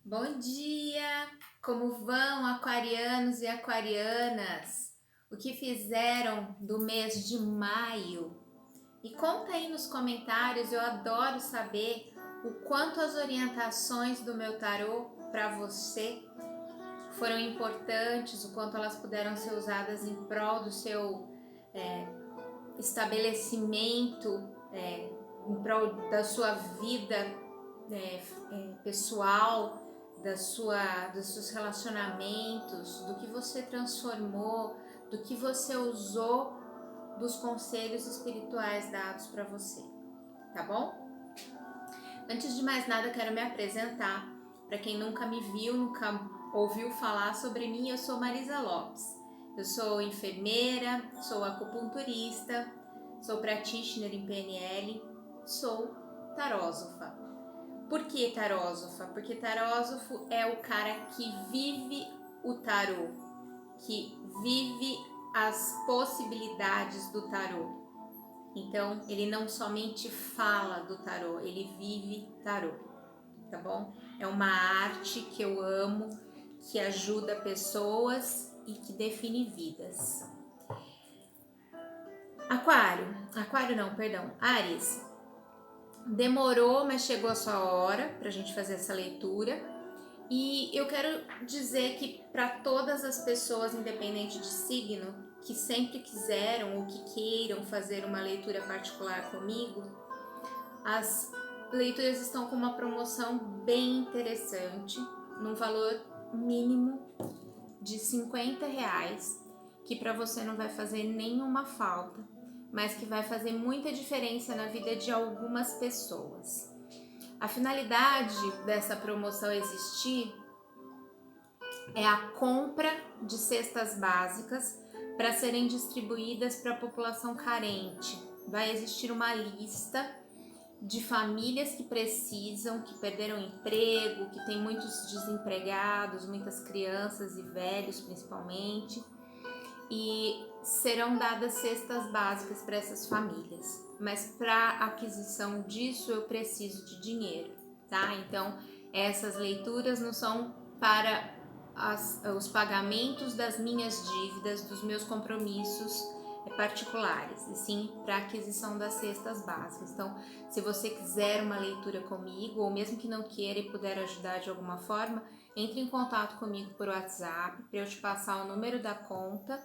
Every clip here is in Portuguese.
Bom dia! Como vão, aquarianos e aquarianas? O que fizeram do mês de maio? E conta aí nos comentários, eu adoro saber o quanto as orientações do meu tarô para você foram importantes, o quanto elas puderam ser usadas em prol do seu estabelecimento, em prol da sua vida pessoal, dos seus relacionamentos, do que você transformou, do que você usou dos conselhos espirituais dados para você, tá bom? Antes de mais nada, quero me apresentar. Para quem nunca me viu, nunca ouviu falar sobre mim, eu sou Marisa Lopes. Eu sou enfermeira, sou acupunturista, sou practitioner em PNL, sou tarósofa. Por que tarósofa? Porque tarósofo é o cara que vive o tarô, que vive as possibilidades do tarô. Então, ele não somente fala do tarô, ele vive tarô, tá bom? É uma arte que eu amo, que ajuda pessoas e que define vidas. Áries. Demorou, mas chegou a sua hora pra gente fazer essa leitura. E eu quero dizer que para todas as pessoas, independente de signo, que sempre quiseram ou que queiram fazer uma leitura particular comigo, as leituras estão com uma promoção bem interessante, num valor mínimo de R$50, que para você não vai fazer nenhuma falta, mas que vai fazer muita diferença na vida de algumas pessoas. A finalidade dessa promoção existir é a compra de cestas básicas para serem distribuídas para a população carente. Vai existir uma lista de famílias que precisam, que perderam emprego, que tem muitos desempregados, muitas crianças e velhos principalmente, e serão dadas cestas básicas para essas famílias. Mas para aquisição disso eu preciso de dinheiro, tá? Então essas leituras não são para os pagamentos das minhas dívidas, dos meus compromissos particulares, e sim para aquisição das cestas básicas. Então, se você quiser uma leitura comigo, ou mesmo que não queira e puder ajudar de alguma forma, entre em contato comigo por WhatsApp para eu te passar o número da conta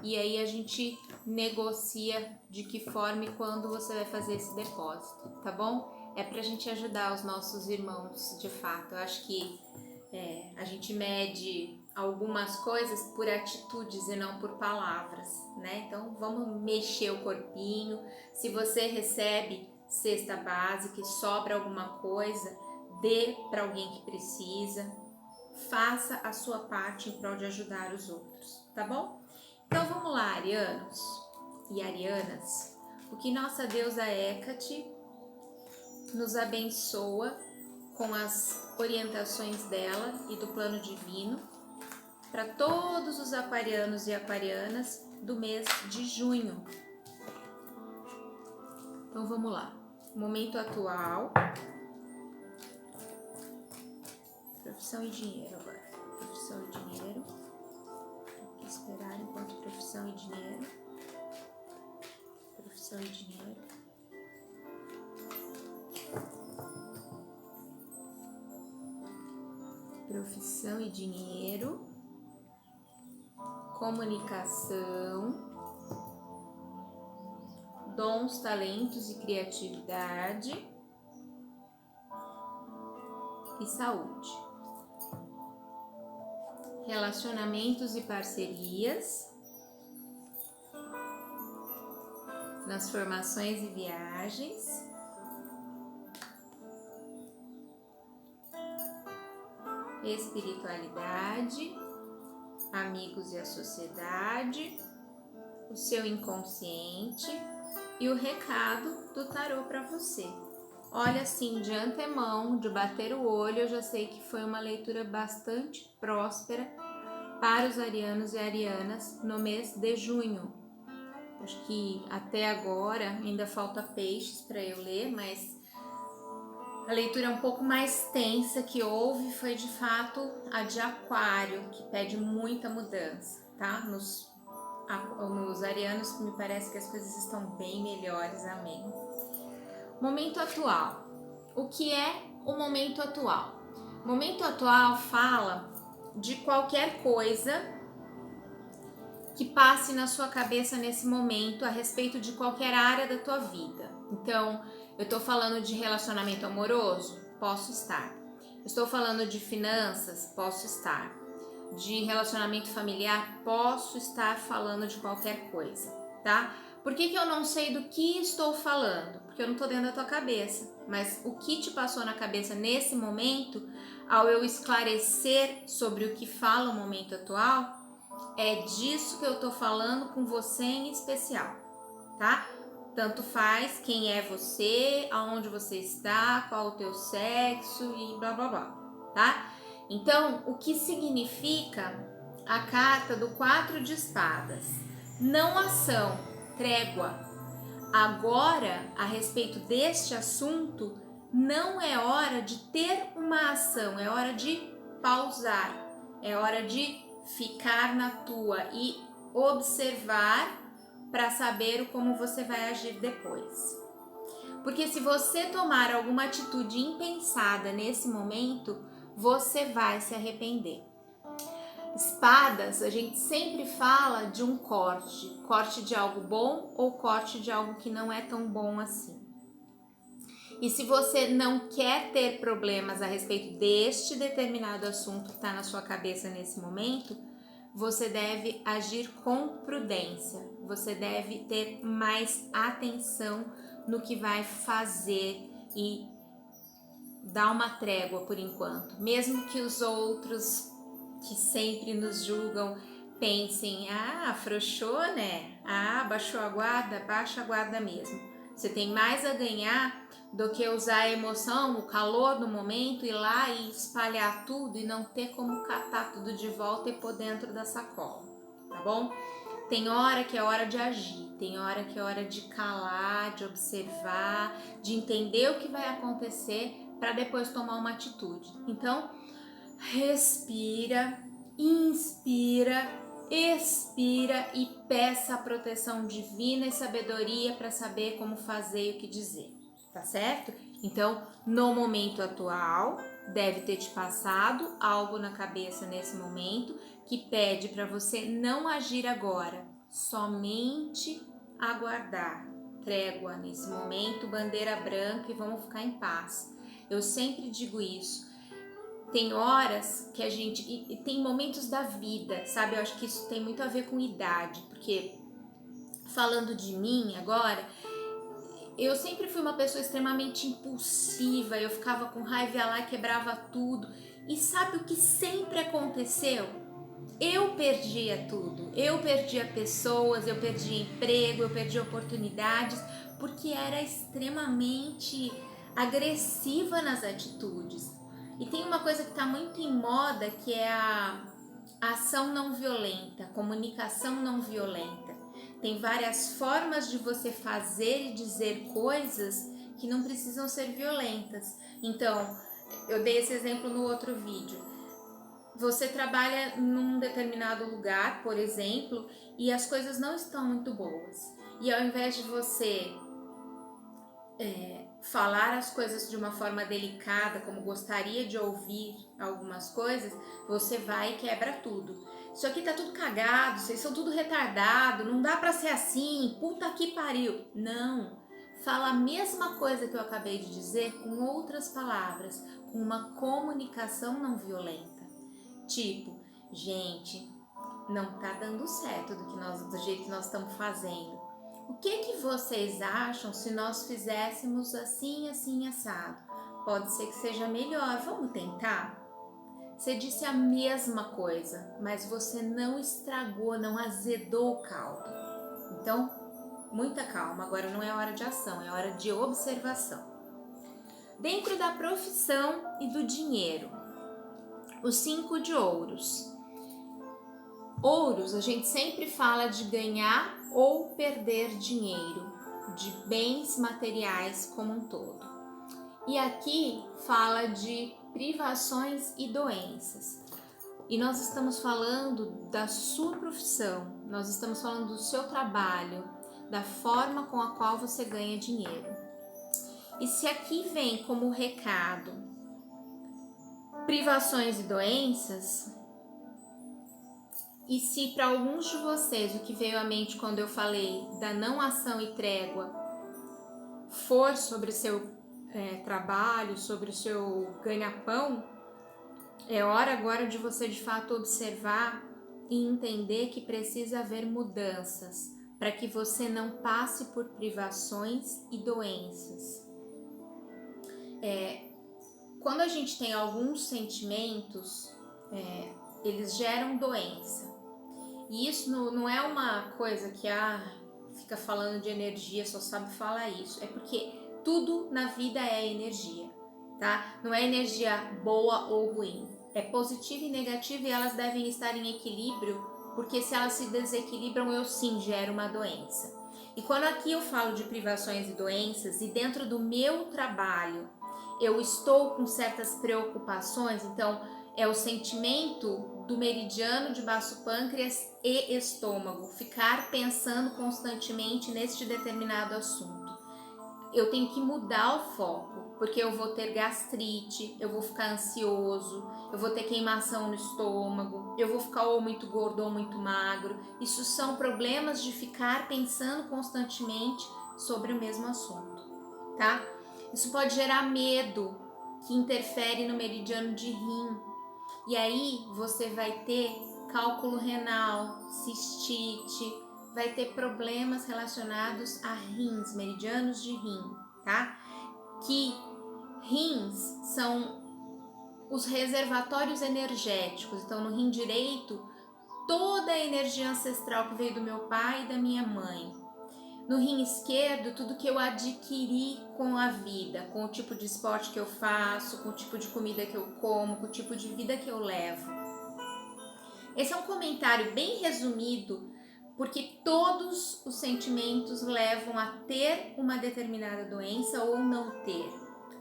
e aí a gente negocia de que forma e quando você vai fazer esse depósito, tá bom? É pra gente ajudar os nossos irmãos, de fato. Eu acho que a gente mede algumas coisas por atitudes e não por palavras, né? Então vamos mexer o corpinho. Se você recebe cesta básica e sobra alguma coisa, dê para alguém que precisa. Faça a sua parte em prol de ajudar os outros, tá bom? Então vamos lá, arianos e arianas. O que nossa deusa Hecate nos abençoa com as orientações dela e do plano divino para todos os aquarianos e aquarianas do mês de junho. Então vamos lá. Momento atual. Profissão e dinheiro agora. Profissão e dinheiro. Tem que esperar enquanto profissão e dinheiro. Profissão e dinheiro. Profissão e dinheiro. Comunicação. Dons, talentos e criatividade. E saúde. Relacionamentos e parcerias. Transformações e viagens. Espiritualidade. Amigos e a sociedade. O seu inconsciente. E o recado do tarô para você. Olha, assim, de antemão, de bater o olho, eu já sei que foi uma leitura bastante próspera para os arianos e arianas no mês de junho. Acho que até agora ainda falta peixes para eu ler, mas A leitura um pouco mais tensa que houve foi de fato a de Aquário, que pede muita mudança, tá? Nos arianos me parece que as coisas estão bem melhores, amém. Momento atual. O que é o momento atual? O momento atual fala de qualquer coisa que passe na sua cabeça nesse momento a respeito de qualquer área da tua vida. Então, eu estou falando de relacionamento amoroso? Posso estar. Estou falando de finanças? Posso estar. De relacionamento familiar? Posso estar falando de qualquer coisa, tá? Por que eu não sei do que estou falando? Porque eu não estou dentro da tua cabeça. Mas o que te passou na cabeça nesse momento, ao eu esclarecer sobre o que fala o momento atual, é disso que eu tô falando com você em especial, tá? Tanto faz quem é você, aonde você está, qual o teu sexo e blá blá blá, tá? Então, o que significa a carta do 4 de espadas? Não ação, trégua. Agora, a respeito deste assunto, não é hora de ter uma ação, é hora de pausar, é hora de ficar na tua e observar para saber como você vai agir depois. Porque se você tomar alguma atitude impensada nesse momento, você vai se arrepender. Espadas, a gente sempre fala de um corte de algo bom ou corte de algo que não é tão bom assim. E se você não quer ter problemas a respeito deste determinado assunto que está na sua cabeça nesse momento, você deve agir com prudência, você deve ter mais atenção no que vai fazer e dar uma trégua por enquanto. Mesmo que os outros que sempre nos julgam pensem, afrouxou, né? Baixou a guarda, baixa a guarda mesmo. Você tem mais a ganhar do que usar a emoção, o calor do momento, ir lá e espalhar tudo e não ter como catar tudo de volta e pôr dentro da sacola, tá bom? Tem hora que é hora de agir, tem hora que é hora de calar, de observar, de entender o que vai acontecer para depois tomar uma atitude. Então, respira, inspira, expira e peça a proteção divina e sabedoria para saber como fazer e o que dizer, tá certo? Então, no momento atual, deve ter te passado algo na cabeça nesse momento que pede para você não agir agora, somente aguardar. Trégua nesse momento, bandeira branca e vamos ficar em paz. Eu sempre digo isso. Tem horas que a gente... E tem momentos da vida, sabe? Eu acho que isso tem muito a ver com idade, porque falando de mim agora, eu sempre fui uma pessoa extremamente impulsiva, eu ficava com raiva lá e quebrava tudo. E sabe o que sempre aconteceu? Eu perdia tudo, eu perdia pessoas, eu perdia emprego, eu perdia oportunidades, porque era extremamente agressiva nas atitudes. E tem uma coisa que está muito em moda, que é a ação não violenta, comunicação não violenta. Tem várias formas de você fazer e dizer coisas que não precisam ser violentas. Então, eu dei esse exemplo no outro vídeo. Você trabalha num determinado lugar, por exemplo, e as coisas não estão muito boas. E ao invés de você falar as coisas de uma forma delicada, como gostaria de ouvir algumas coisas, você vai e quebra tudo. Isso aqui tá tudo cagado, vocês são tudo retardado, não dá pra ser assim, puta que pariu. Não, fala a mesma coisa que eu acabei de dizer com outras palavras, com uma comunicação não violenta. Tipo, gente, não tá dando certo do jeito que nós estamos fazendo. O que vocês acham se nós fizéssemos assim, assim, assado? Pode ser que seja melhor, vamos tentar? Você disse a mesma coisa, mas você não estragou, não azedou o caldo. Então, muita calma, agora não é hora de ação, é hora de observação. Dentro da profissão e do dinheiro, os 5 de ouros. Ouros, a gente sempre fala de ganhar ou perder dinheiro, de bens materiais como um todo. E aqui fala de privações e doenças. E nós estamos falando da sua profissão, nós estamos falando do seu trabalho, da forma com a qual você ganha dinheiro. E se aqui vem como recado privações e doenças, e se para alguns de vocês o que veio à mente quando eu falei da não ação e trégua for sobre seu trabalho, sobre o seu ganha-pão, é hora agora de você de fato observar e entender que precisa haver mudanças para que você não passe por privações e doenças. Quando a gente tem alguns sentimentos, eles geram doença. E isso não é uma coisa que fica falando de energia, só sabe falar isso. É porque tudo na vida é energia, tá? Não é energia boa ou ruim. É positiva e negativa e elas devem estar em equilíbrio, porque se elas se desequilibram, eu sim gero uma doença. E quando aqui eu falo de privações e doenças, e dentro do meu trabalho eu estou com certas preocupações, então é o sentimento do meridiano de baço pâncreas e estômago, ficar pensando constantemente neste determinado assunto. Eu tenho que mudar o foco, porque eu vou ter gastrite, eu vou ficar ansioso, eu vou ter queimação no estômago, eu vou ficar ou muito gordo ou muito magro. Isso são problemas de ficar pensando constantemente sobre o mesmo assunto, tá? Isso pode gerar medo, que interfere no meridiano de rim. E aí você vai ter cálculo renal, cistite, vai ter problemas relacionados a rins, meridianos de rim, tá? Que rins são os reservatórios energéticos. Então, no rim direito, toda a energia ancestral que veio do meu pai e da minha mãe. No rim esquerdo, tudo que eu adquiri com a vida, com o tipo de esporte que eu faço, com o tipo de comida que eu como, com o tipo de vida que eu levo. Esse é um comentário bem resumido, porque todos os sentimentos levam a ter uma determinada doença ou não ter.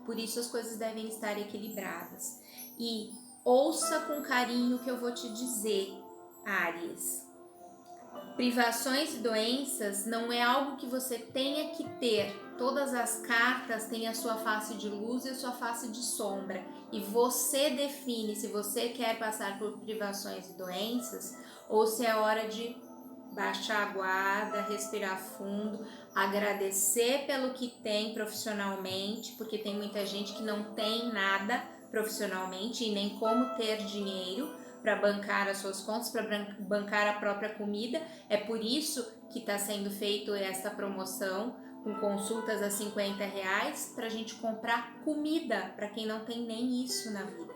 Por isso as coisas devem estar equilibradas. E ouça com carinho o que eu vou te dizer, Áries. Privações e doenças não é algo que você tenha que ter. Todas as cartas têm a sua face de luz e a sua face de sombra. E você define se você quer passar por privações e doenças ou se é hora de baixar a guarda, respirar fundo, agradecer pelo que tem profissionalmente, porque tem muita gente que não tem nada profissionalmente e nem como ter dinheiro para bancar as suas contas, para bancar a própria comida. É por isso que está sendo feito esta promoção com consultas a R$50 para a gente comprar comida para quem não tem nem isso na vida.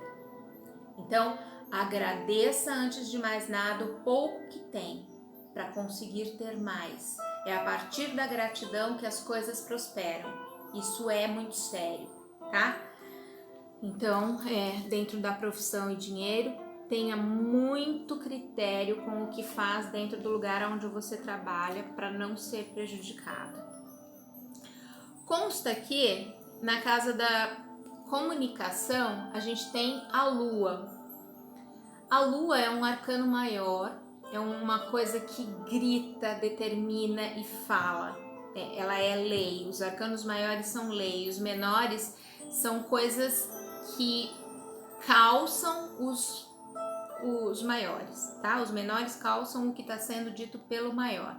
Então, agradeça antes de mais nada o pouco que tem para conseguir ter mais. É a partir da gratidão que as coisas prosperam. Isso é muito sério, tá? Então, dentro da profissão e dinheiro, tenha muito critério com o que faz dentro do lugar onde você trabalha para não ser prejudicado. Consta que na casa da comunicação a gente tem a lua. A lua é um arcano maior, é uma coisa que grita, determina e fala. Ela é lei, os arcanos maiores são lei, os menores são coisas que calçam os maiores, tá? Os menores calçam o que está sendo dito pelo maior.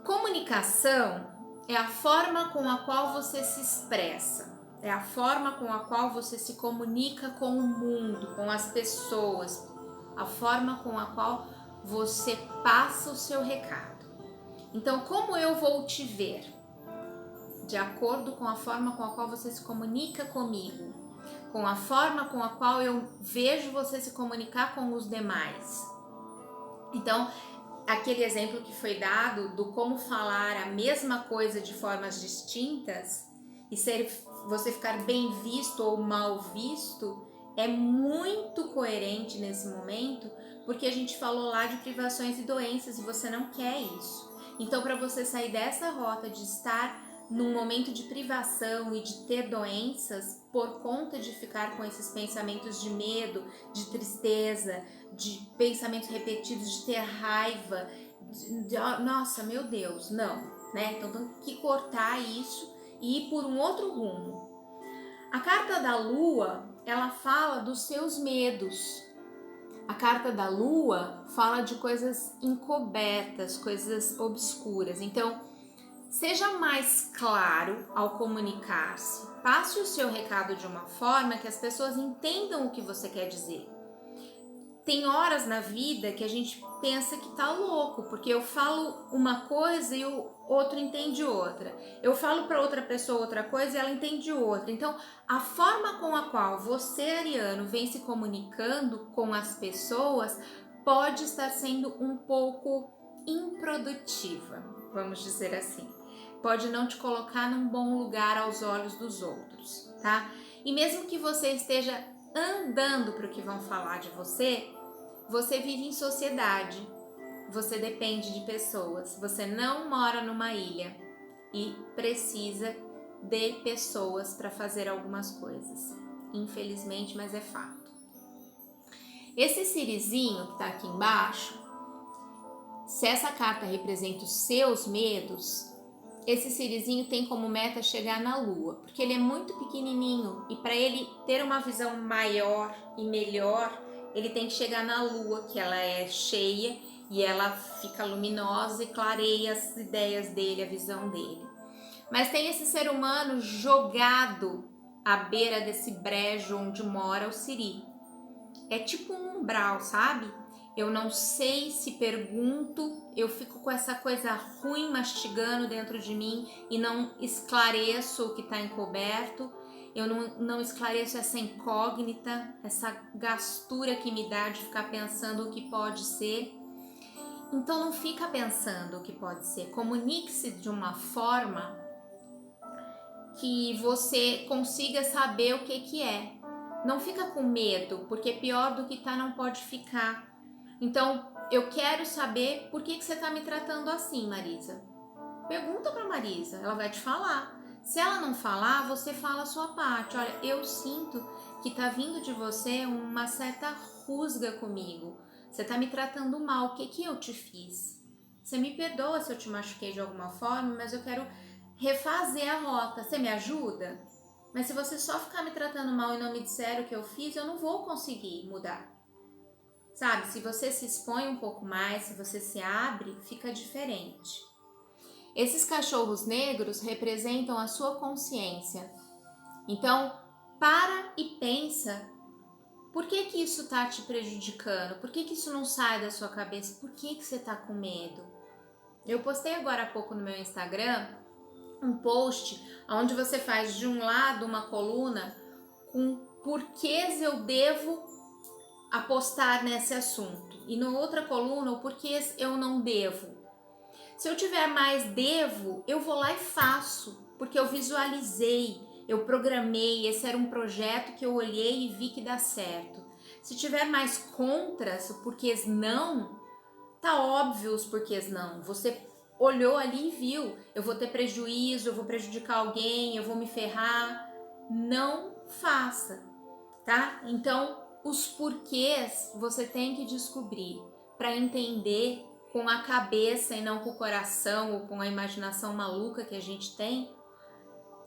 Comunicação é a forma com a qual você se expressa, é a forma com a qual você se comunica com o mundo, com as pessoas, a forma com a qual você passa o seu recado. Então, como eu vou te ver? De acordo com a forma com a qual você se comunica comigo, com a forma com a qual eu vejo você se comunicar com os demais. Então, aquele exemplo que foi dado do como falar a mesma coisa de formas distintas e você ficar bem visto ou mal visto é muito coerente nesse momento, porque a gente falou lá de privações e doenças e você não quer isso. Então, para você sair dessa rota de estar num momento de privação e de ter doenças por conta de ficar com esses pensamentos de medo, de tristeza, de pensamentos repetidos, de ter raiva, nossa, meu Deus, não, né? Então tem que cortar isso e ir por um outro rumo. A carta da Lua, ela fala dos seus medos. A carta da Lua fala de coisas encobertas, coisas obscuras. Então, seja mais claro ao comunicar-se. Passe o seu recado de uma forma que as pessoas entendam o que você quer dizer. Tem horas na vida que a gente pensa que tá louco, porque eu falo uma coisa e o outro entende outra. Eu falo para outra pessoa outra coisa e ela entende outra. Então, a forma com a qual você, ariano, vem se comunicando com as pessoas pode estar sendo um pouco improdutiva, vamos dizer assim. Pode não te colocar num bom lugar aos olhos dos outros, tá? E mesmo que você esteja andando para o que vão falar de você, você vive em sociedade, você depende de pessoas, você não mora numa ilha e precisa de pessoas para fazer algumas coisas. Infelizmente, mas é fato. Esse cirizinho que tá aqui embaixo, se essa carta representa os seus medos, esse cirizinho tem como meta chegar na Lua, porque ele é muito pequenininho e para ele ter uma visão maior e melhor, ele tem que chegar na Lua, que ela é cheia e ela fica luminosa e clareia as ideias dele, a visão dele. Mas tem esse ser humano jogado à beira desse brejo onde mora o Siri. É tipo um umbral, sabe? Eu não sei se pergunto, eu fico com essa coisa ruim mastigando dentro de mim e não esclareço o que está encoberto, eu não esclareço essa incógnita, essa gastura que me dá de ficar pensando o que pode ser. Então não fica pensando o que pode ser, comunique-se de uma forma que você consiga saber o que é. Não fica com medo, porque pior do que tá não pode ficar. Então, eu quero saber por que você tá me tratando assim, Marisa. Pergunta pra Marisa, ela vai te falar. Se ela não falar, você fala a sua parte. Olha, eu sinto que tá vindo de você uma certa rusga comigo. Você tá me tratando mal, o que eu te fiz? Você me perdoa se eu te machuquei de alguma forma, mas eu quero refazer a rota. Você me ajuda? Mas se você só ficar me tratando mal e não me disser o que eu fiz, eu não vou conseguir mudar. Sabe, se você se expõe um pouco mais, se você se abre, fica diferente. Esses cachorros negros representam a sua consciência. Então, para e pensa, por que isso está te prejudicando? Por que isso não sai da sua cabeça? Por que você está com medo? Eu postei agora há pouco no meu Instagram um post onde você faz de um lado uma coluna com porquês eu devo apostar nesse assunto e na outra coluna o porquês eu não devo. Se eu tiver mais devo, eu vou lá e faço, porque eu visualizei, eu programei, esse era um projeto que eu olhei e vi que dá certo. Se tiver mais contras, o porquês não, tá óbvio os porquês não. Você olhou ali e viu, eu vou ter prejuízo, eu vou prejudicar alguém, eu vou me ferrar. Não faça, tá? Então, os porquês você tem que descobrir para entender com a cabeça e não com o coração ou com a imaginação maluca que a gente tem,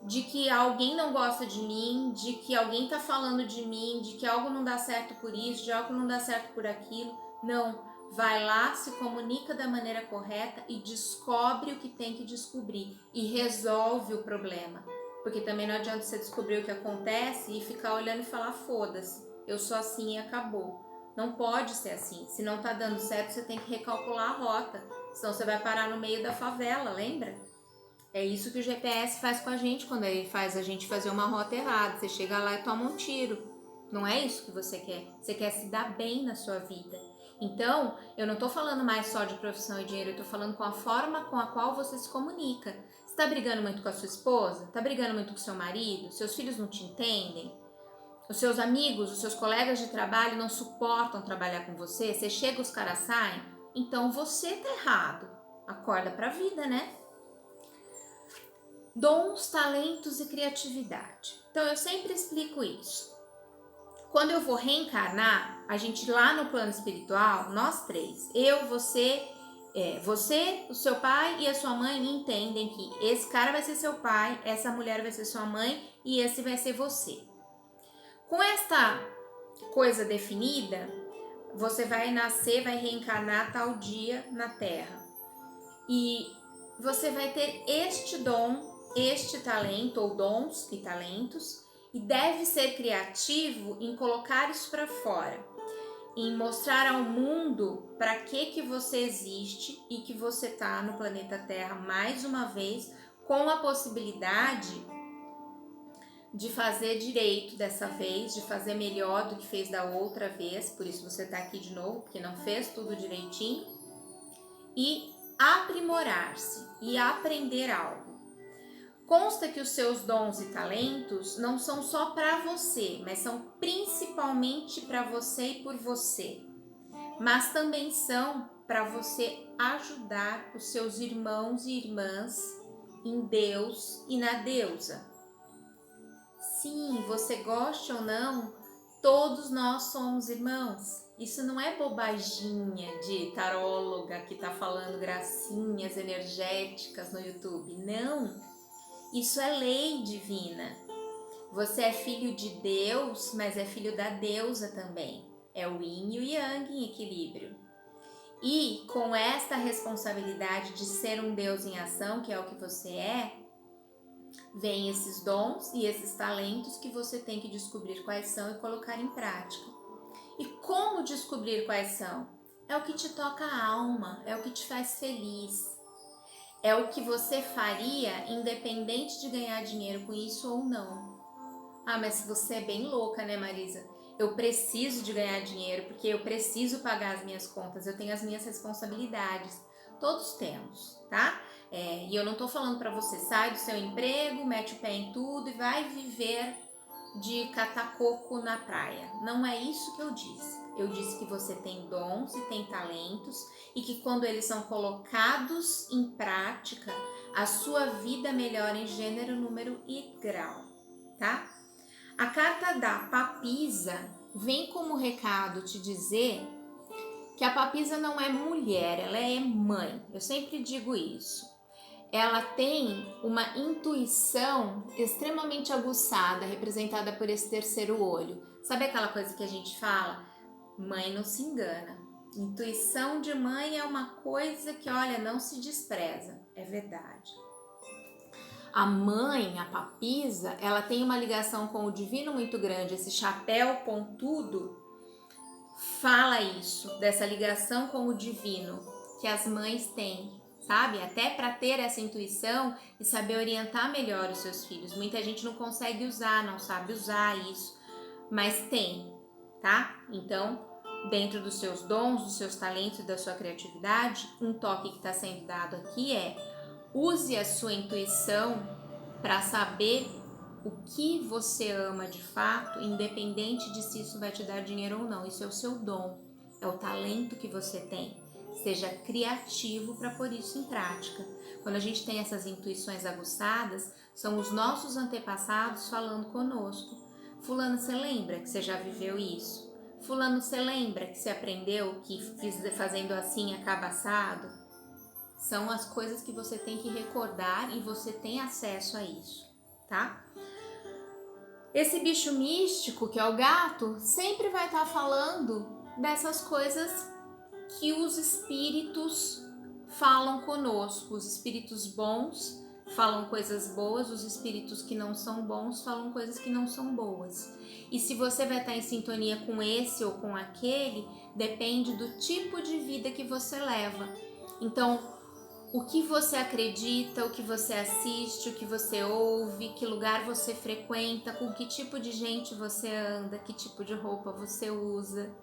de que alguém não gosta de mim, de que alguém tá falando de mim, de que algo não dá certo por isso, de algo não dá certo por aquilo. Não. Vai lá, se comunica da maneira correta e descobre o que tem que descobrir e resolve o problema. Porque também não adianta você descobrir o que acontece e ficar olhando e falar foda-se, eu sou assim e acabou. Não pode ser assim. Se não tá dando certo, você tem que recalcular a rota. Senão você vai parar no meio da favela, lembra? É isso que o GPS faz com a gente quando ele faz a gente fazer uma rota errada. Você chega lá e toma um tiro. Não é isso que você quer. Você quer se dar bem na sua vida. Então, eu não tô falando mais só de profissão e dinheiro, eu tô falando com a forma com a qual você se comunica. Você tá brigando muito com a sua esposa? Tá brigando muito com o seu marido? Seus filhos não te entendem? Os seus amigos, os seus colegas de trabalho não suportam trabalhar com você? Você chega, os caras saem? Então você tá errado. Acorda pra vida, né? Dons, talentos e criatividade. Então eu sempre explico isso. Quando eu vou reencarnar, a gente lá no plano espiritual, nós três, eu, você, o seu pai e a sua mãe entendem que esse cara vai ser seu pai, essa mulher vai ser sua mãe e esse vai ser você. Com esta coisa definida, você vai nascer, vai reencarnar tal dia na Terra. E você vai ter este dom, este talento ou dons e talentos, e deve ser criativo em colocar isso para fora, em mostrar ao mundo para que você existe e que você está no planeta Terra mais uma vez, com a possibilidade de fazer direito dessa vez, de fazer melhor do que fez da outra vez, por isso você está aqui de novo, porque não fez tudo direitinho, e aprimorar-se e aprender algo. Consta que os seus dons e talentos não são só para você, mas são principalmente para você e por você. Mas também são para você ajudar os seus irmãos e irmãs em Deus e na deusa. Sim, você goste ou não, todos nós somos irmãos. Isso não é bobaginha de taróloga que tá falando gracinhas energéticas no YouTube. Não, isso é lei divina. Você é filho de Deus, mas é filho da deusa também. É o yin e o yang em equilíbrio. E com esta responsabilidade de ser um Deus em ação, que é o que você é, vem esses dons e esses talentos que você tem que descobrir quais são e colocar em prática. E como descobrir quais são? É o que te toca a alma, é o que te faz feliz. É o que você faria independente de ganhar dinheiro com isso ou não. Ah, mas você é bem louca, né, Marisa? Eu preciso de ganhar dinheiro porque eu preciso pagar as minhas contas, eu tenho as minhas responsabilidades. Todos temos, tá? E eu não tô falando pra você, sai do seu emprego, mete o pé em tudo e vai viver de catar coco na praia. Não é isso que eu disse. Eu disse que você tem dons e tem talentos e que quando eles são colocados em prática, a sua vida melhora em gênero, número e grau, tá? A carta da papisa vem como recado te dizer que a papisa não é mulher, ela é mãe. Eu sempre digo isso. Ela tem uma intuição extremamente aguçada, representada por esse terceiro olho. Sabe aquela coisa que a gente fala? Mãe não se engana. Intuição de mãe é uma coisa que, olha, não se despreza. É verdade. A mãe, a papisa, ela tem uma ligação com o divino muito grande. Esse chapéu pontudo fala isso, dessa ligação com o divino que as mães têm, sabe? Até para ter essa intuição e saber orientar melhor os seus filhos. Muita gente não consegue usar, não sabe usar isso, mas tem, tá? Então, dentro dos seus dons, dos seus talentos e da sua criatividade, um toque que está sendo dado aqui é: use a sua intuição para saber o que você ama de fato, independente de se isso vai te dar dinheiro ou não. Isso é o seu dom, é o talento que você tem. Seja criativo para pôr isso em prática. Quando a gente tem essas intuições aguçadas, são os nossos antepassados falando conosco. Fulano, você lembra que você já viveu isso? Fulano, você lembra que você aprendeu que fazendo assim acaba assado? São as coisas que você tem que recordar e você tem acesso a isso, tá? Esse bicho místico, que é o gato, sempre vai estar falando dessas coisas que os espíritos falam conosco. Os espíritos bons falam coisas boas, os espíritos que não são bons falam coisas que não são boas. E se você vai estar em sintonia com esse ou com aquele, depende do tipo de vida que você leva. Então, o que você acredita, o que você assiste, o que você ouve, que lugar você frequenta, com que tipo de gente você anda, que tipo de roupa você usa.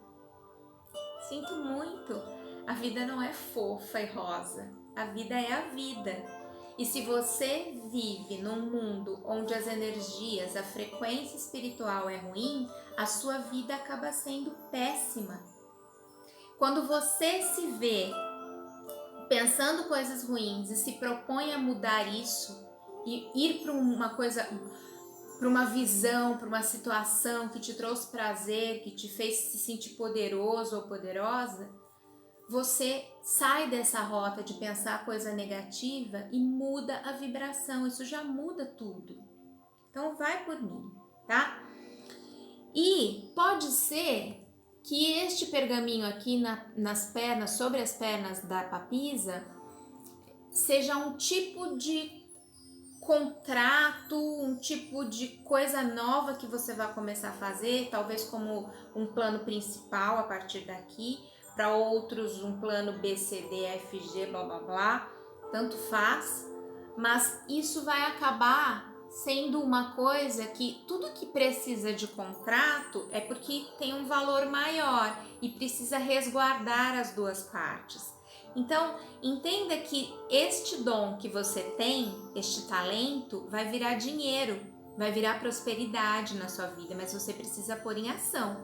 Sinto muito, a vida não é fofa e rosa, a vida é a vida. E se você vive num mundo onde as energias, a frequência espiritual é ruim, a sua vida acaba sendo péssima. Quando você se vê pensando coisas ruins e se propõe a mudar isso e ir para uma coisa, para uma visão, para uma situação que te trouxe prazer, que te fez se sentir poderoso ou poderosa, você sai dessa rota de pensar coisa negativa e muda a vibração. Isso já muda tudo. Então vai por mim, tá? E pode ser que este pergaminho aqui nas pernas, sobre as pernas da papisa, seja um tipo de contrato, um tipo de coisa nova que você vai começar a fazer, talvez como um plano principal a partir daqui, para outros um plano B, C, D, F, G, blá blá blá, tanto faz, mas isso vai acabar sendo uma coisa que tudo que precisa de contrato é porque tem um valor maior e precisa resguardar as duas partes. Então, entenda que este dom que você tem, este talento, vai virar dinheiro, vai virar prosperidade na sua vida, mas você precisa pôr em ação.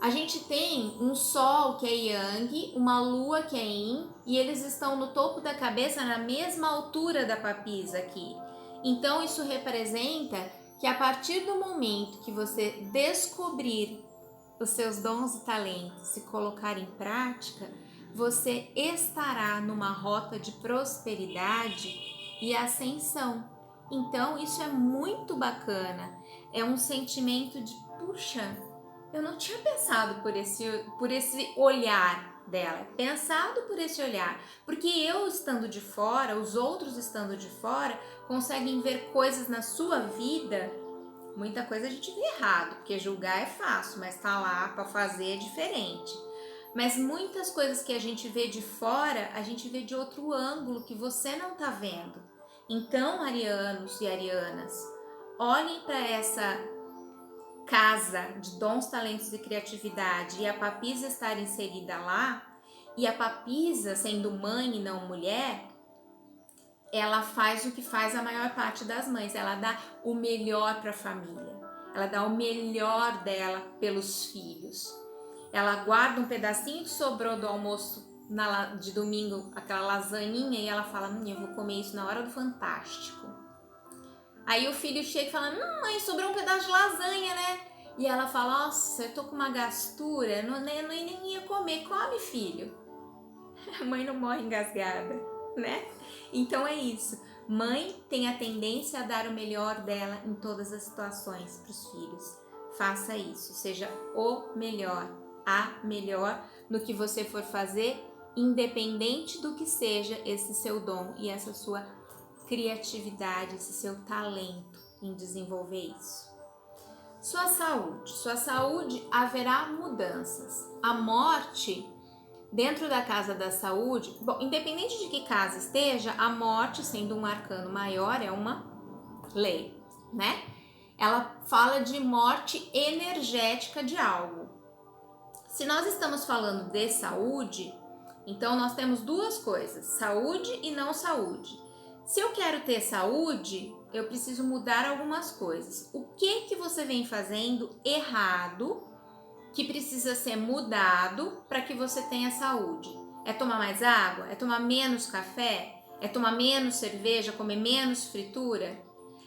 A gente tem um sol que é Yang, uma lua que é Yin, e eles estão no topo da cabeça na mesma altura da papisa aqui. Então isso representa que a partir do momento que você descobrir os seus dons e talentos, se colocar em prática, você estará numa rota de prosperidade e ascensão. Então isso é muito bacana, é um sentimento de, puxa, eu não tinha pensado por esse olhar dela, pensado por esse olhar, porque eu estando de fora, os outros estando de fora, conseguem ver coisas na sua vida, muita coisa a gente vê errado, porque julgar é fácil, mas tá lá para fazer é diferente. Mas muitas coisas que a gente vê de fora, a gente vê de outro ângulo que você não tá vendo. Então, arianos e arianas, olhem para essa casa de dons, talentos e criatividade e a papisa estar inserida lá, e a papisa sendo mãe e não mulher, ela faz o que faz a maior parte das mães, ela dá o melhor para a família, ela dá o melhor dela pelos filhos. Ela guarda um pedacinho que sobrou do almoço de domingo, aquela lasanhinha, e ela fala, eu vou comer isso na hora do Fantástico. Aí o filho chega e fala, mãe, sobrou um pedaço de lasanha, né? E ela fala, nossa, eu tô com uma gastura, nem ia comer. Come, filho. A mãe não morre engasgada, né? Então é isso. Mãe tem a tendência a dar o melhor dela em todas as situações para os filhos. Faça isso, seja o melhor, a melhor no que você for fazer, independente do que seja esse seu dom e essa sua criatividade, esse seu talento em desenvolver isso. Sua saúde haverá mudanças. A morte dentro da casa da saúde, bom, independente de que casa esteja, a morte, sendo um arcano maior, é uma lei, né? Ela fala de morte energética de algo. Se nós estamos falando de saúde, então nós temos duas coisas, saúde e não saúde. Se eu quero ter saúde, eu preciso mudar algumas coisas. O que você vem fazendo errado que precisa ser mudado para que você tenha saúde? É tomar mais água? É tomar menos café? É tomar menos cerveja? Comer menos fritura?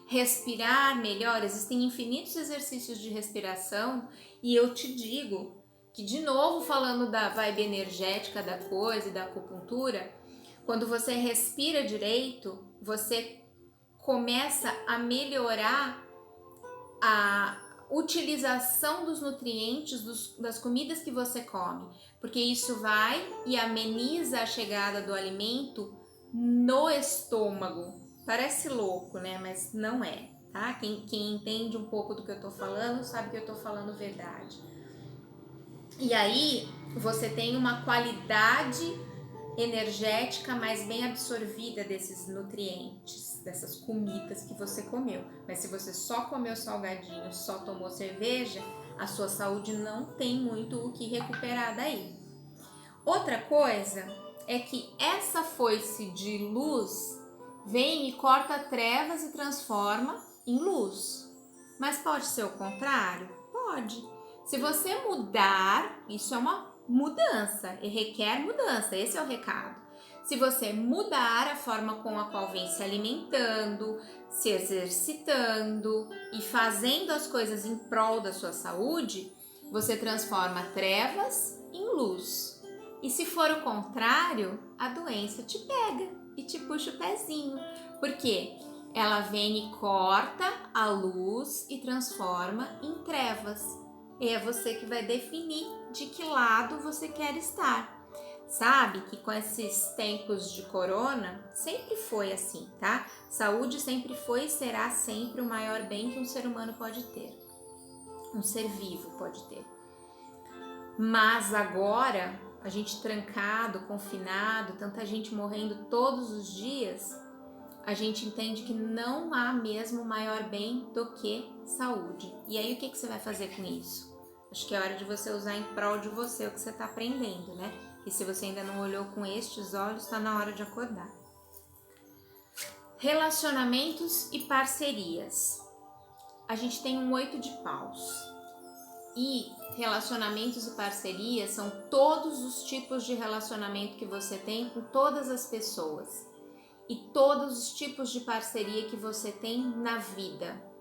Respirar melhor? Existem infinitos exercícios de respiração e eu te digo que, de novo, falando da vibe energética da coisa e da acupuntura, quando você respira direito, você começa a melhorar a utilização dos nutrientes das comidas que você come, porque isso vai e ameniza a chegada do alimento no estômago. Parece louco, né? Mas não é, tá? Quem entende um pouco do que eu tô falando sabe que eu tô falando verdade. E aí você tem uma qualidade energética mais bem absorvida desses nutrientes, dessas comidas que você comeu. Mas se você só comeu salgadinho, só tomou cerveja, a sua saúde não tem muito o que recuperar daí. Outra coisa é que essa foice de luz vem e corta trevas e transforma em luz. Mas pode ser o contrário? Pode. Se você mudar, isso é uma mudança e requer mudança, esse é o recado. Se você mudar a forma com a qual vem se alimentando, se exercitando e fazendo as coisas em prol da sua saúde, você transforma trevas em luz. E se for o contrário, a doença te pega e te puxa o pezinho. Por quê? Ela vem e corta a luz e transforma em trevas. E é você que vai definir de que lado você quer estar. Sabe que com esses tempos de corona, sempre foi assim, tá? Saúde sempre foi e será sempre o maior bem que um ser humano pode ter. Um ser vivo pode ter. Mas agora, a gente trancado, confinado, tanta gente morrendo todos os dias, a gente entende que não há mesmo maior bem do que saúde. E aí o que você vai fazer com isso? Acho que é hora de você usar em prol de você o que você está aprendendo, né? E se você ainda não olhou com estes olhos, está na hora de acordar. Relacionamentos e parcerias. A gente tem um 8 de paus. E relacionamentos e parcerias são todos os tipos de relacionamento que você tem com todas as pessoas. E todos os tipos de parceria que você tem na vida.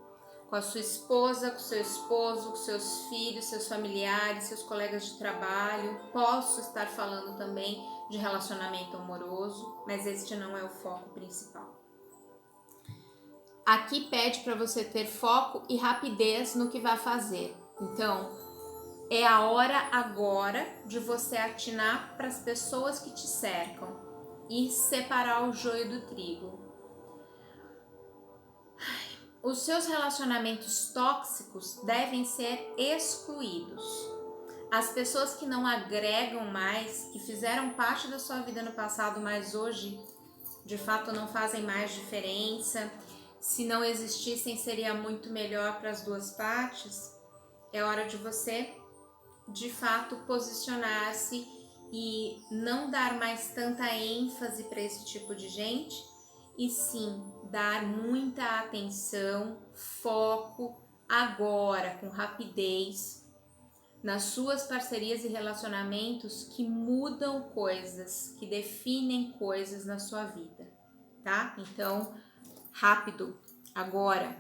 Com a sua esposa, com seu esposo, com seus filhos, seus familiares, seus colegas de trabalho. Posso estar falando também de relacionamento amoroso, mas este não é o foco principal. Aqui pede para você ter foco e rapidez no que vai fazer. Então, é a hora agora de você atinar para as pessoas que te cercam e separar o joio do trigo. Os seus relacionamentos tóxicos devem ser excluídos. As pessoas que não agregam mais, que fizeram parte da sua vida no passado, mas hoje de fato não fazem mais diferença, se não existissem seria muito melhor para as duas partes, é hora de você de fato posicionar-se e não dar mais tanta ênfase para esse tipo de gente, e sim dar muita atenção, foco agora, com rapidez, nas suas parcerias e relacionamentos que mudam coisas, que definem coisas na sua vida, tá? Então, rápido, agora.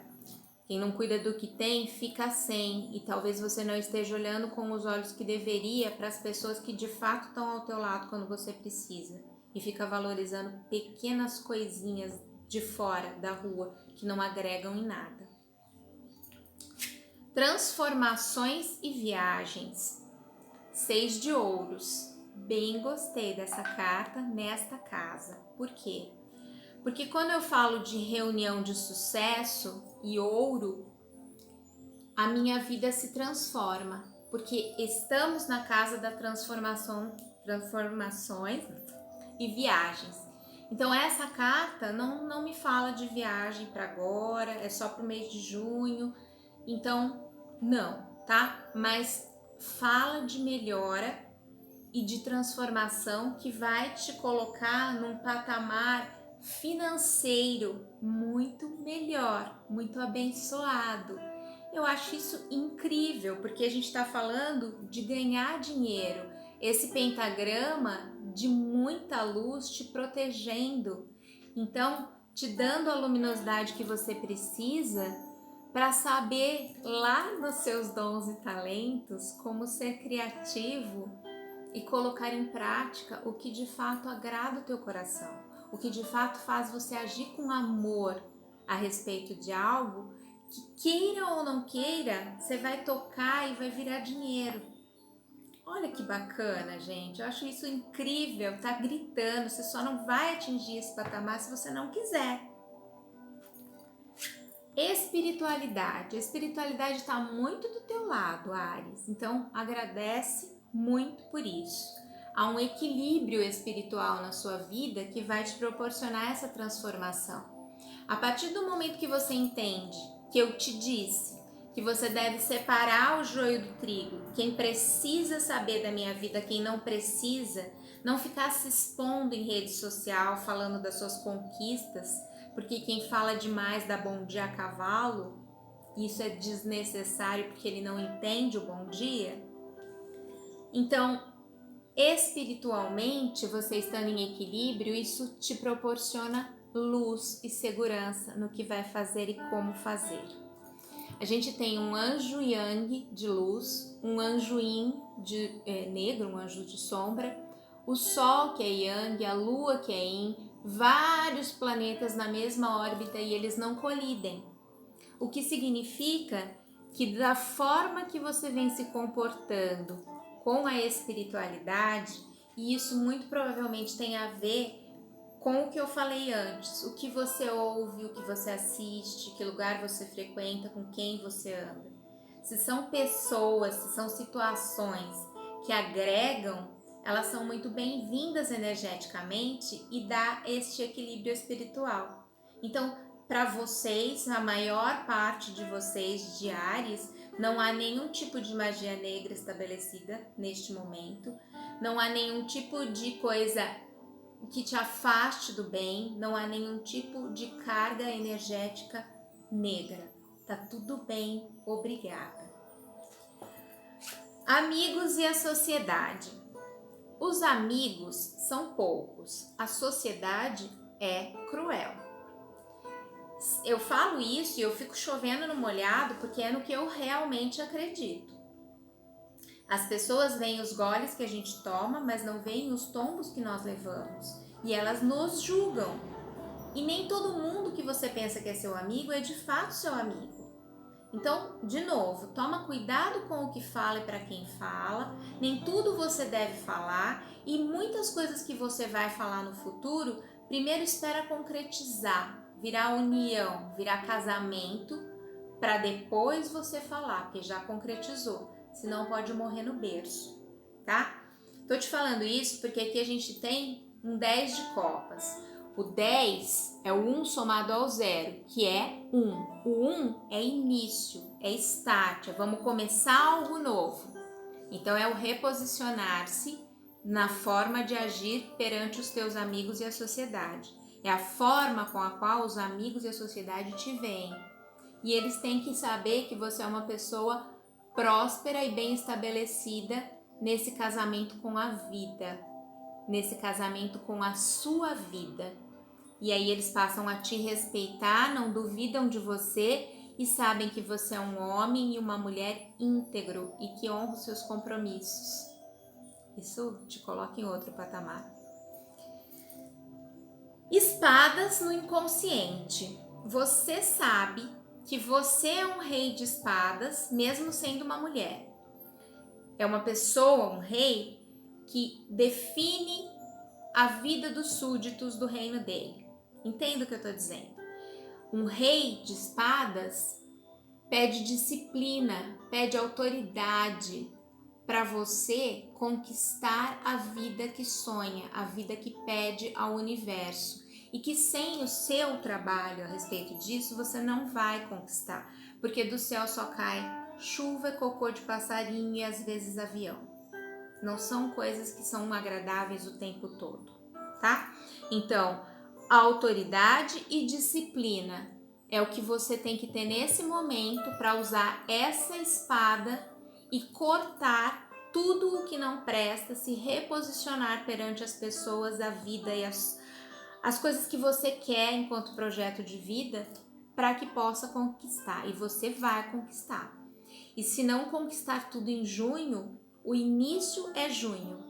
Quem não cuida do que tem, fica sem, e talvez você não esteja olhando com os olhos que deveria para as pessoas que de fato estão ao teu lado quando você precisa, e fica valorizando pequenas coisinhas de fora da rua que não agregam em nada. Transformações e viagens. 6 de ouros. Bem gostei dessa carta nesta casa. Por quê? Porque quando eu falo de reunião de sucesso e ouro, a minha vida se transforma, porque estamos na casa da transformações e viagens. Então essa carta não me fala de viagem para agora, é só para o mês de junho, então não, tá? Mas fala de melhora e de transformação que vai te colocar num patamar financeiro muito melhor, muito abençoado. Eu acho isso incrível, porque a gente está falando de ganhar dinheiro. Esse pentagrama de muita luz te protegendo, então te dando a luminosidade que você precisa para saber lá nos seus dons e talentos como ser criativo e colocar em prática o que de fato agrada o teu coração, o que de fato faz você agir com amor a respeito de algo que, queira ou não queira, você vai tocar e vai virar dinheiro. Olha que bacana, gente, eu acho isso incrível, tá gritando, você só não vai atingir esse patamar se você não quiser. Espiritualidade, a espiritualidade está muito do teu lado, Áries, então agradece muito por isso. Há um equilíbrio espiritual na sua vida que vai te proporcionar essa transformação. A partir do momento que você entende que eu te disse que você deve separar o joio do trigo, quem precisa saber da minha vida, quem não precisa, não ficar se expondo em rede social, falando das suas conquistas, porque quem fala demais dá bom dia a cavalo, isso é desnecessário porque ele não entende o bom dia. Então, Espiritualmente, você estando em equilíbrio, isso te proporciona luz e segurança no que vai fazer e como fazer. A gente tem um anjo yang de luz, um anjo yin de negro, um anjo de sombra, o sol que é yang, a lua que é yin, vários planetas na mesma órbita e eles não colidem. O que significa que da forma que você vem se comportando com a espiritualidade, e isso muito provavelmente tem a ver com o que eu falei antes, o que você ouve, o que você assiste, que lugar você frequenta, com quem você anda. Se são pessoas, se são situações que agregam, elas são muito bem-vindas energeticamente e dá este equilíbrio espiritual. Então, para vocês, a maior parte de vocês de Áries, não há nenhum tipo de magia negra estabelecida neste momento, não há nenhum tipo de coisa que te afaste do bem, não há nenhum tipo de carga energética negra. Tá tudo bem, obrigada. Amigos e a sociedade. Os amigos são poucos, a sociedade é cruel. Eu falo isso e eu fico chovendo no molhado porque é no que eu realmente acredito. As pessoas veem os goles que a gente toma, mas não veem os tombos que nós levamos. E elas nos julgam. E nem todo mundo que você pensa que é seu amigo é de fato seu amigo. Então, de novo, toma cuidado com o que fala e para quem fala. Nem tudo você deve falar. E muitas coisas que você vai falar no futuro, primeiro espera concretizar, virar união, virar casamento, para depois você falar, porque já concretizou. Senão pode morrer no berço, tá? Tô te falando isso porque aqui a gente tem um 10 de copas. O 10 é o 1 somado ao 0, que é 1. O 1 é início, é start, é vamos começar algo novo. Então é o reposicionar-se na forma de agir perante os teus amigos e a sociedade. É a forma com a qual os amigos e a sociedade te veem. E eles têm que saber que você é uma pessoa próspera e bem estabelecida nesse casamento com a vida, nesse casamento com a sua vida. E aí eles passam a te respeitar, não duvidam de você e sabem que você é um homem e uma mulher íntegro e que honra os seus compromissos. Isso te coloca em outro patamar. Espadas no inconsciente. Você sabe que você é um rei de espadas, mesmo sendo uma mulher. É uma pessoa, um rei, que define a vida dos súditos do reino dele. Entenda o que eu estou dizendo. Um rei de espadas pede disciplina, pede autoridade para você conquistar a vida que sonha, a vida que pede ao universo. E que sem o seu trabalho a respeito disso, você não vai conquistar. Porque do céu só cai chuva, cocô de passarinho e às vezes avião. Não são coisas que são agradáveis o tempo todo, tá? Então, autoridade e disciplina é o que você tem que ter nesse momento para usar essa espada e cortar tudo o que não presta, se reposicionar perante as pessoas, a vida e as coisas que você quer enquanto projeto de vida para que possa conquistar. E você vai conquistar. E se não conquistar tudo em junho, o início é junho,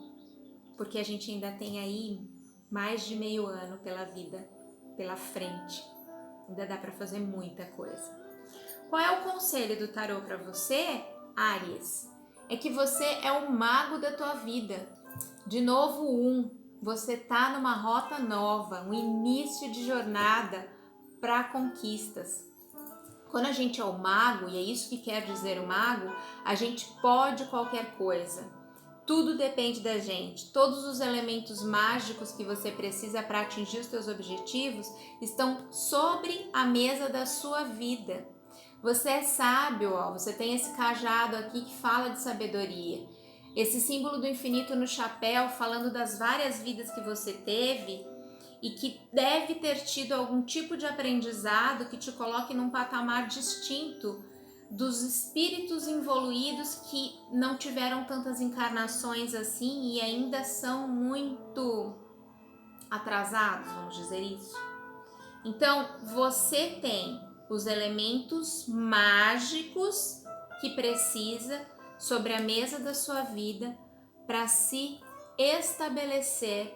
porque a gente ainda tem aí mais de meio ano pela vida, pela frente. Ainda dá para fazer muita coisa. Qual é o conselho do tarô para você, Áries? É que você é o mago da tua vida. De novo, você tá numa rota nova, um início de jornada para conquistas. Quando a gente é o mago, e é isso que quer dizer o mago, a gente pode qualquer coisa. Tudo depende da gente. Todos os elementos mágicos que você precisa para atingir os seus objetivos estão sobre a mesa da sua vida. Você é sábio, ó, você tem esse cajado aqui que fala de sabedoria. Esse símbolo do infinito no chapéu, falando das várias vidas que você teve e que deve ter tido algum tipo de aprendizado que te coloque num patamar distinto dos espíritos evoluídos que não tiveram tantas encarnações assim e ainda são muito atrasados, vamos dizer isso. Então, você tem os elementos mágicos que precisa sobre a mesa da sua vida para se estabelecer,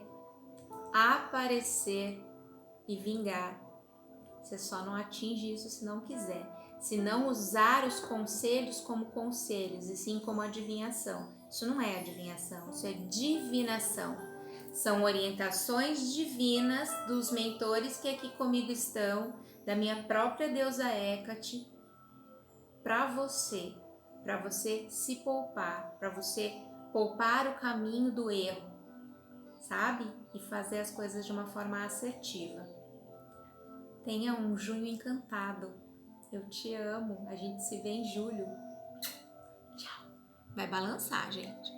aparecer e vingar. Você só não atinge isso se não quiser, se não usar os conselhos como conselhos, e sim como adivinhação. Isso não é adivinhação, isso é divinação. São orientações divinas dos mentores que aqui comigo estão, da minha própria deusa Hecate, para você se poupar, para você poupar o caminho do erro, sabe? E fazer as coisas de uma forma assertiva. Tenha um junho encantado. Eu te amo. A gente se vê em julho. Tchau. Vai balançar, gente.